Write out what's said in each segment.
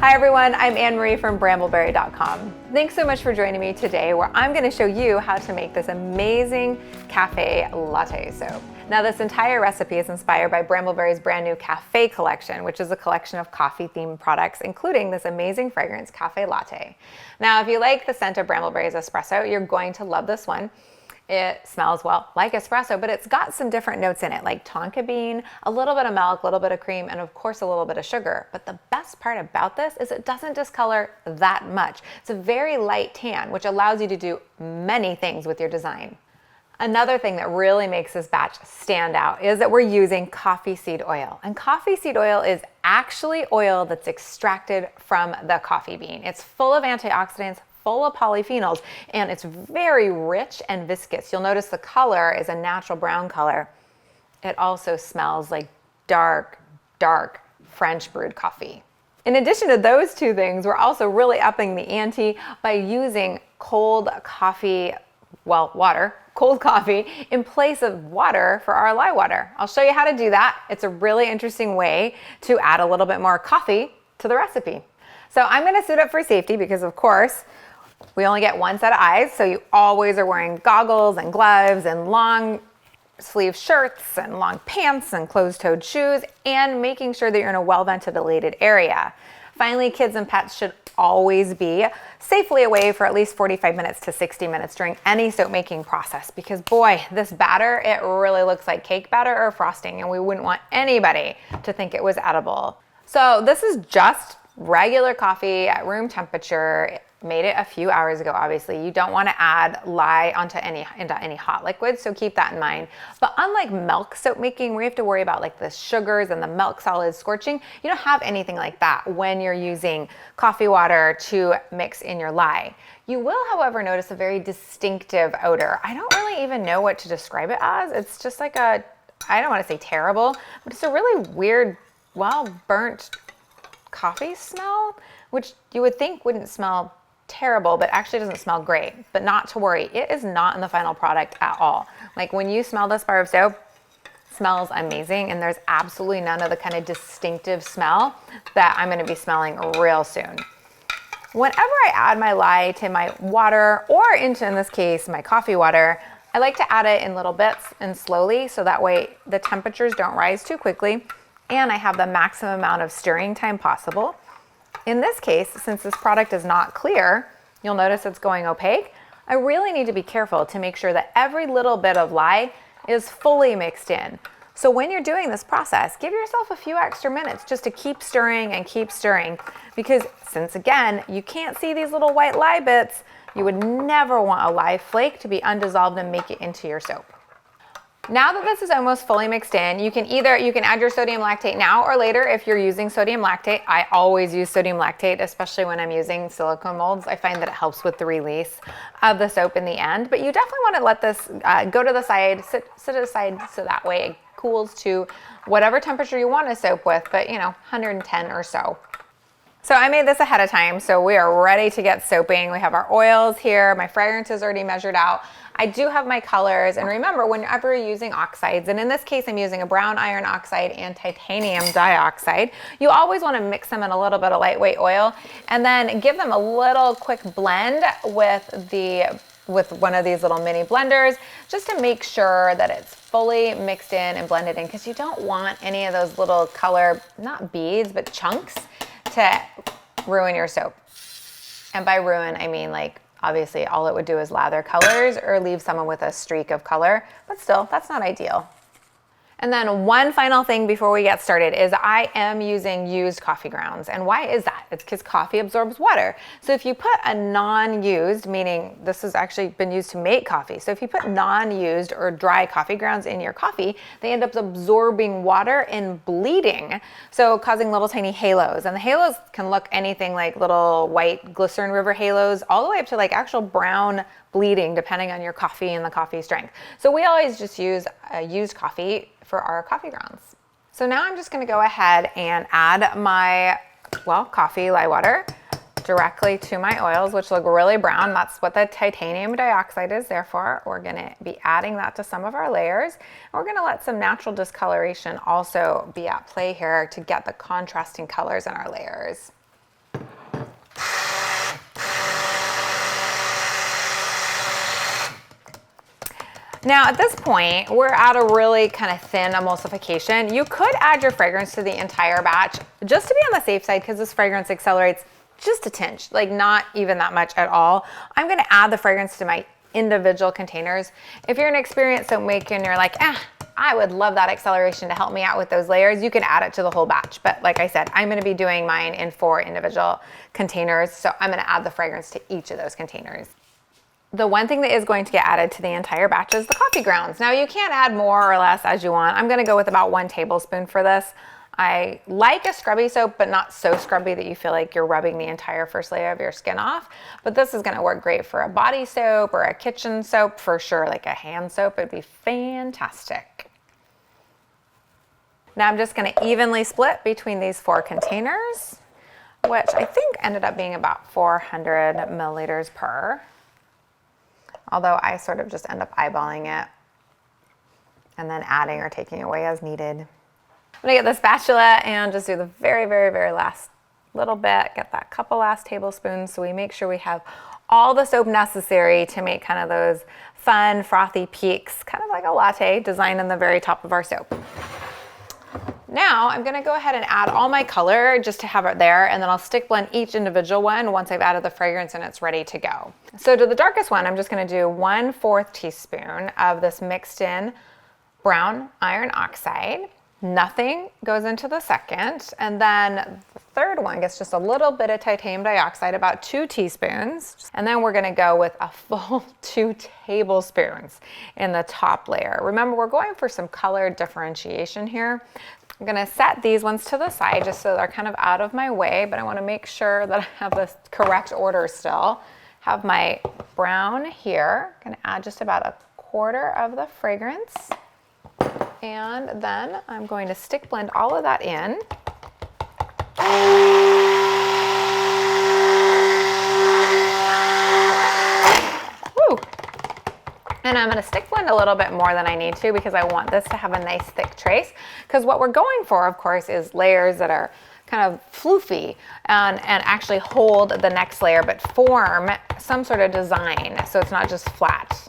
Hi everyone, I'm Anne-Marie from brambleberry.com. Thanks so much for joining me today where I'm going to show you how to make this amazing Caffe Latte soap. Now this entire recipe is inspired by Brambleberry's brand new Caffe collection, which is a collection of coffee themed products, including this amazing fragrance Caffe Latte. Now if you like the scent of Brambleberry's espresso, you're going to love this one. It smells, well, like espresso, but it's got some different notes in it, like tonka bean, a little bit of milk, a little bit of cream, and of course a little bit of sugar. But the best part about this is it doesn't discolor that much. It's a very light tan, which allows you to do many things with your design. Another thing that really makes this batch stand out is that we're using coffee seed oil. And coffee seed oil is actually oil that's extracted from the coffee bean. It's full of antioxidants, full of polyphenols, and it's very rich and viscous. You'll notice the color is a natural brown color. It also smells like dark French brewed coffee. In addition to those two things, we're also really upping the ante by using cold coffee, well, water, cold coffee in place of water for our lye water. I'll show you how to do that. It's a really interesting way to add a little bit more coffee to the recipe. So I'm gonna suit up for safety because of course, we only get one set of eyes, so you always are wearing goggles and gloves and long sleeve shirts and long pants and closed-toed shoes and making sure that you're in a well-ventilated area. Finally, kids and pets should always be safely away for at least 45 minutes to 60 minutes during any soap making process because boy, this batter, it really looks like cake batter or frosting and we wouldn't want anybody to think it was edible. So this is just regular coffee at room temperature. Made it a few hours ago, obviously. You don't want to add lye into any hot liquids, so keep that in mind. But unlike milk soap making, where you have to worry about like the sugars and the milk solids scorching, you don't have anything like that when you're using coffee water to mix in your lye. You will, however, notice a very distinctive odor. I don't really even know what to describe it as. It's just like a, I don't want to say terrible, but it's a really weird, well, burnt coffee smell, which you would think wouldn't smell terrible, but actually doesn't smell great. But not to worry, it is not in the final product at all. Like when you smell this bar of soap, it smells amazing and there's absolutely none of the kind of distinctive smell that I'm gonna be smelling real soon. Whenever I add my lye to my water or into, in this case, my coffee water, I like to add it in little bits and slowly so that way the temperatures don't rise too quickly and I have the maximum amount of stirring time possible. In this case, since this product is not clear, you'll notice it's going opaque. I really need to be careful to make sure that every little bit of lye is fully mixed in. So when you're doing this process, give yourself a few extra minutes just to keep stirring and keep stirring because since again, you can't see these little white lye bits, you would never want a lye flake to be undissolved and make it into your soap. Now that this is almost fully mixed in, you can add your sodium lactate now or later if you're using sodium lactate. I always use sodium lactate, especially when I'm using silicone molds. I find that it helps with the release of the soap in the end, but you definitely want to let this go to the side, sit aside so that way it cools to whatever temperature you want to soap with, but 110 or so. So I made this ahead of time, so we are ready to get soaping. We have our oils here, my fragrance is already measured out. I do have my colors, and remember whenever you're using oxides, and in this case I'm using a brown iron oxide and titanium dioxide, you always want to mix them in a little bit of lightweight oil and then give them a little quick blend with one of these little mini blenders just to make sure that it's fully mixed in and blended in because you don't want any of those little color, not beads, but chunks to ruin your soap. And by ruin, I mean like obviously all it would do is lather colors or leave someone with a streak of color, but still, that's not ideal. And then one final thing before we get started is I am using used coffee grounds. And why is that? It's because coffee absorbs water. So if you put a non-used, meaning this has actually been used to make coffee. So if you put non-used or dry coffee grounds in your coffee, they end up absorbing water and bleeding. So causing little tiny halos. And the halos can look anything like little white glycerin river halos, all the way up to like actual brown bleeding depending on your coffee and the coffee strength. So we always just use used coffee for our coffee grounds. So now I'm just gonna go ahead and add my, coffee lye water directly to my oils, which look really brown. That's what the titanium dioxide is there for. We're gonna be adding that to some of our layers. We're gonna let some natural discoloration also be at play here to get the contrasting colors in our layers. Now at this point, we're at a really kind of thin emulsification. You could add your fragrance to the entire batch just to be on the safe side, because this fragrance accelerates just a tinge, like not even that much at all. I'm gonna add the fragrance to my individual containers. If you're an experienced soap maker and you're like, I would love that acceleration to help me out with those layers, you can add it to the whole batch. But like I said, I'm gonna be doing mine in 4 individual containers, so I'm gonna add the fragrance to each of those containers. The one thing that is going to get added to the entire batch is the coffee grounds. Now you can't add more or less as you want. I'm gonna go with about 1 tablespoon for this. I like a scrubby soap, but not so scrubby that you feel like you're rubbing the entire first layer of your skin off. But this is gonna work great for a body soap or a kitchen soap for sure, like a hand soap. It'd be fantastic. Now I'm just gonna evenly split between these 4 containers, which I think ended up being about 400 milliliters per. Although I sort of just end up eyeballing it and then adding or taking away as needed. I'm gonna get the spatula and just do the very, very, very last little bit, get that couple last tablespoons so we make sure we have all the soap necessary to make kind of those fun, frothy peaks, kind of like a latte design in the very top of our soap. Now I'm gonna go ahead and add all my color just to have it there, and then I'll stick blend each individual one once I've added the fragrance and it's ready to go. So to the darkest one, I'm just gonna do 1/4 teaspoon of this mixed in brown iron oxide. Nothing goes into the second, and then the third one gets just a little bit of titanium dioxide, about 2 teaspoons, and then we're gonna go with a full 2 tablespoons in the top layer. Remember, we're going for some color differentiation here. I'm gonna set these ones to the side just so they're kind of out of my way, but I wanna make sure that I have the correct order still. Have my brown here, gonna add just about 1/4 of the fragrance. And then I'm going to stick blend all of that in. Woo! And I'm gonna stick blend a little bit more than I need to because I want this to have a nice thick trace. Because what we're going for, of course, is layers that are kind of floofy and actually hold the next layer but form some sort of design so it's not just flat.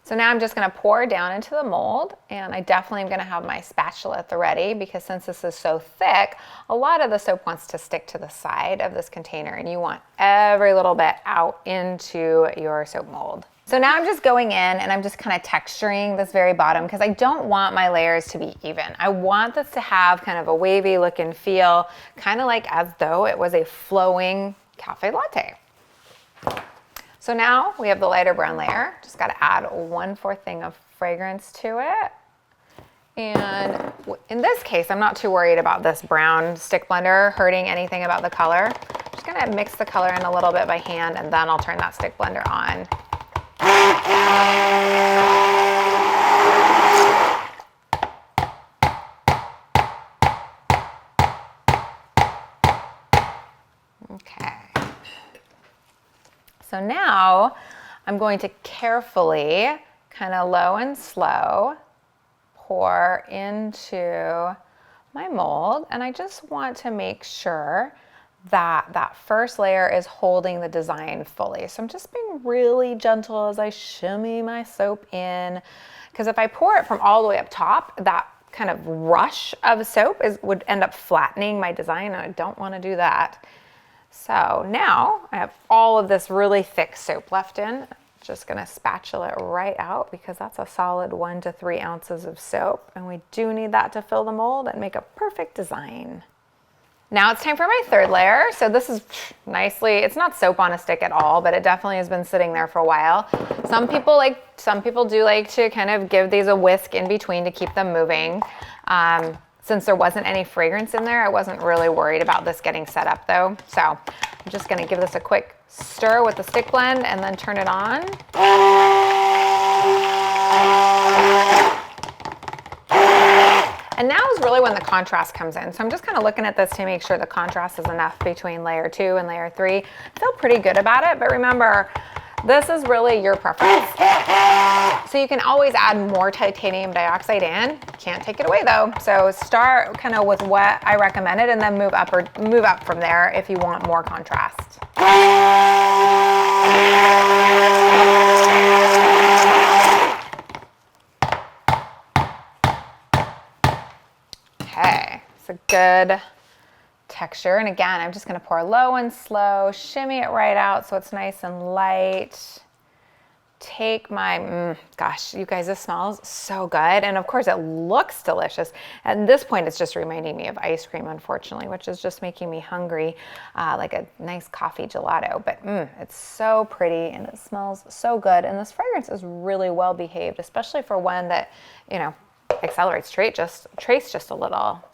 So now I'm just gonna pour down into the mold, and I definitely am gonna have my spatula at the ready because since this is so thick, a lot of the soap wants to stick to the side of this container and you want every little bit out into your soap mold. So now I'm just going in and I'm just kind of texturing this very bottom because I don't want my layers to be even. I want this to have kind of a wavy look and feel, kind of like as though it was a flowing cafe latte. So now we have the lighter brown layer. Just got to add 1/4 thing of fragrance to it. And in this case, I'm not too worried about this brown stick blender hurting anything about the color. I'm just gonna mix the color in a little bit by hand and then I'll turn that stick blender on. Okay. So now I'm going to carefully, kind of low and slow, pour into my mold. And I just want to make sure that that first layer is holding the design fully. So I'm just being really gentle as I shimmy my soap in. Because if I pour it from all the way up top, that kind of rush of soap would end up flattening my design, and I don't want to do that. So now I have all of this really thick soap left in. Just gonna spatula it right out because that's a solid 1 to 3 ounces of soap, and we do need that to fill the mold and make a perfect design. Now it's time for my third layer. So this is nicely, it's not soap on a stick at all, but it definitely has been sitting there for a while. Some people do like to kind of give these a whisk in between to keep them moving. Since there wasn't any fragrance in there, I wasn't really worried about this getting set up though. So I'm just gonna give this a quick stir with the stick blend and then turn it on. And now is really when the contrast comes in. So I'm just kind of looking at this to make sure the contrast is enough between layer 2 and layer 3. I feel pretty good about it, but remember, this is really your preference. So you can always add more titanium dioxide in. Can't take it away though. So start kind of with what I recommended and then move up from there if you want more contrast. It's a good texture. And again, I'm just gonna pour low and slow, shimmy it right out so it's nice and light. Take my, gosh, you guys, this smells so good. And of course it looks delicious. At this point, it's just reminding me of ice cream, unfortunately, which is just making me hungry, like a nice coffee gelato. But it's so pretty and it smells so good. And this fragrance is really well behaved, especially for one that, you know, accelerates trace just a little.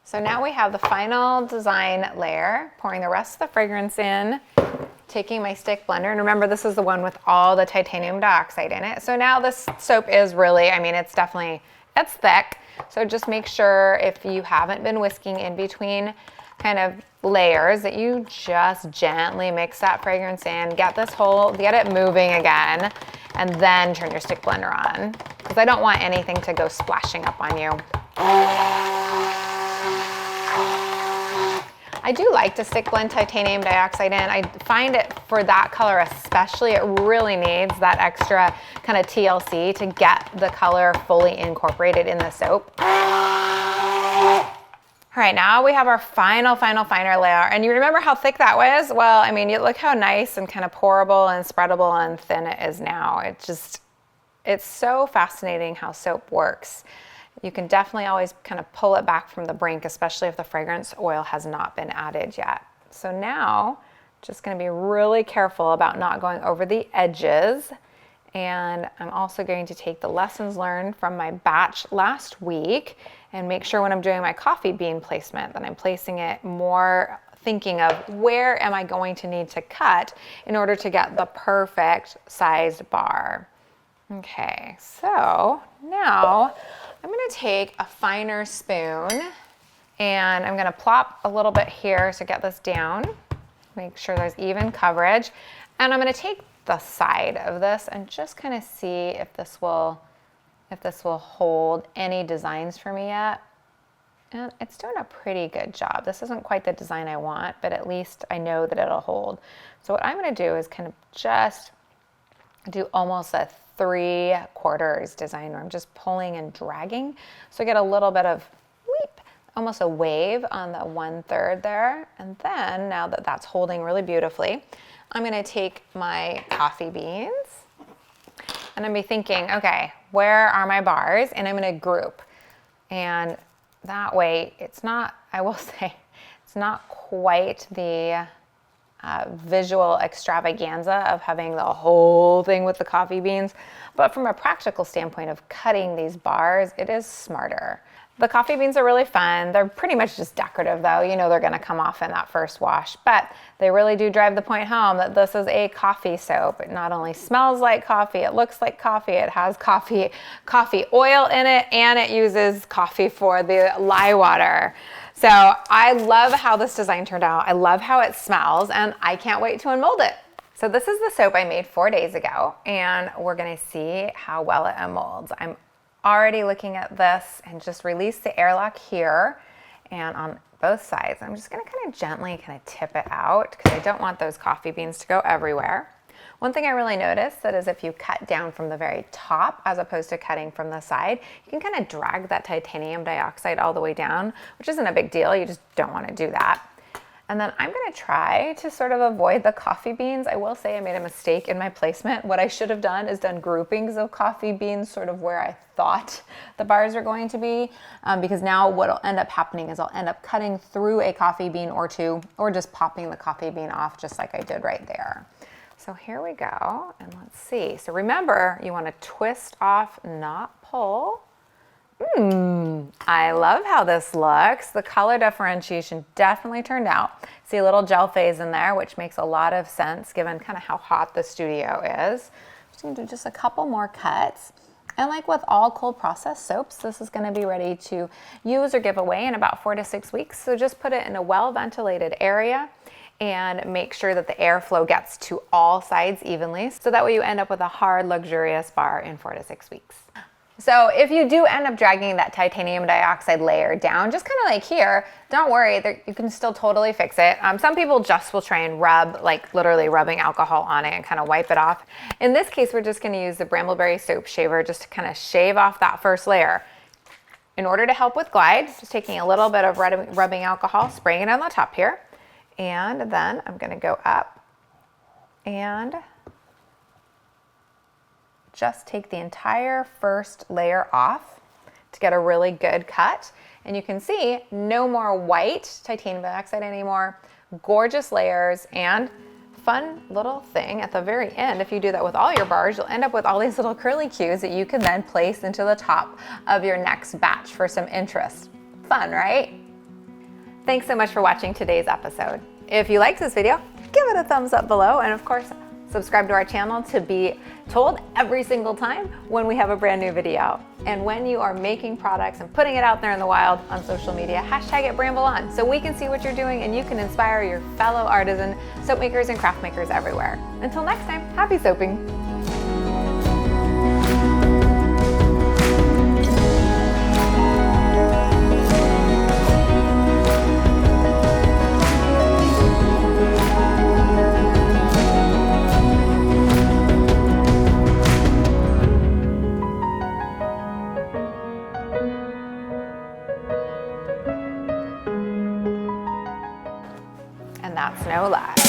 So now we have the final design layer, pouring the rest of the fragrance in, taking my stick blender, and remember this is the one with all the titanium dioxide in it. So now this soap is really, I mean, it's thick. So just make sure if you haven't been whisking in between kind of layers that you just gently mix that fragrance in, get it moving again, and then turn your stick blender on. Because I don't want anything to go splashing up on you. I do like to stick blend titanium dioxide in. I find it for that color especially, it really needs that extra kind of TLC to get the color fully incorporated in the soap. All right, now we have our final finer layer. And you remember how thick that was? Well, I mean, you look how nice and kind of pourable and spreadable and thin it is now. It's so fascinating how soap works. You can definitely always kind of pull it back from the brink, especially if the fragrance oil has not been added yet. So now, just gonna be really careful about not going over the edges. And I'm also going to take the lessons learned from my batch last week and make sure when I'm doing my coffee bean placement that I'm placing it more thinking of where am I going to need to cut in order to get the perfect sized bar. Okay, so now I'm gonna take a finer spoon and I'm gonna plop a little bit here to get this down, make sure there's even coverage. And I'm gonna take the side of this and just kind of see if this will hold any designs for me yet. And it's doing a pretty good job. This isn't quite the design I want, but at least I know that it'll hold. So what I'm gonna do is kind of just do almost a 3/4 design where I'm just pulling and dragging. So I get a little bit of weep, almost a wave on the 1/3 there. And then now that that's holding really beautifully, I'm gonna take my coffee beans and I'm gonna be thinking, okay, where are my bars? And I'm gonna group. And that way it's not, I will say, it's not quite the visual extravaganza of having the whole thing with the coffee beans, but from a practical standpoint of cutting these bars, it is smarter. The coffee beans are really fun. They're pretty much just decorative though. You know they're gonna come off in that first wash, but they really do drive the point home that this is a coffee soap. It not only smells like coffee, it looks like coffee, it has coffee oil in it, and it uses coffee for the lye water. So I love how this design turned out. I love how it smells, and I can't wait to unmold it. So this is the soap I made 4 days ago, and we're gonna see how well it unmolds. I'm already looking at this and just release the airlock here and on both sides. I'm just gonna kind of gently kind of tip it out because I don't want those coffee beans to go everywhere. One thing I really noticed that is if you cut down from the very top as opposed to cutting from the side, you can kind of drag that titanium dioxide all the way down, which isn't a big deal. You just don't want to do that. And then I'm going to try to sort of avoid the coffee beans. I will say I made a mistake in my placement. What I should have done is done groupings of coffee beans sort of where I thought the bars are going to be, because now what will end up happening is I'll end up cutting through a coffee bean or two, or just popping the coffee bean off just like I did right there. So here we go, and let's see. So remember, you want to twist off, not pull. I love how this looks. The color differentiation definitely turned out. See a little gel phase in there, which makes a lot of sense given kind of how hot the studio is. I'm just gonna do just a couple more cuts. And like with all cold process soaps, this is gonna be ready to use or give away in about 4 to 6 weeks. So just put it in a well-ventilated area and make sure that the airflow gets to all sides evenly. So that way you end up with a hard, luxurious bar in 4 to 6 weeks. So if you do end up dragging that titanium dioxide layer down, just kind of like here, don't worry, you can still totally fix it. Some people just will try and rub, like literally rubbing alcohol on it and kind of wipe it off. In this case, we're just gonna use the Brambleberry soap shaver just to kind of shave off that first layer. In order to help with glide, just taking a little bit of rubbing alcohol, spraying it on the top here, and then I'm going to go up and just take the entire first layer off to get a really good cut. And you can see no more white titanium dioxide anymore, gorgeous layers, and fun little thing at the very end. If you do that with all your bars, you'll end up with all these little curly cues that you can then place into the top of your next batch for some interest. Fun, right? Thanks so much for watching today's episode. If you liked this video, give it a thumbs up below, and of course, subscribe to our channel to be told every single time when we have a brand new video. And when you are making products and putting it out there in the wild on social media, hashtag it Bramble on, so we can see what you're doing and you can inspire your fellow artisan soap makers and craft makers everywhere. Until next time, happy soaping. And that's no lie.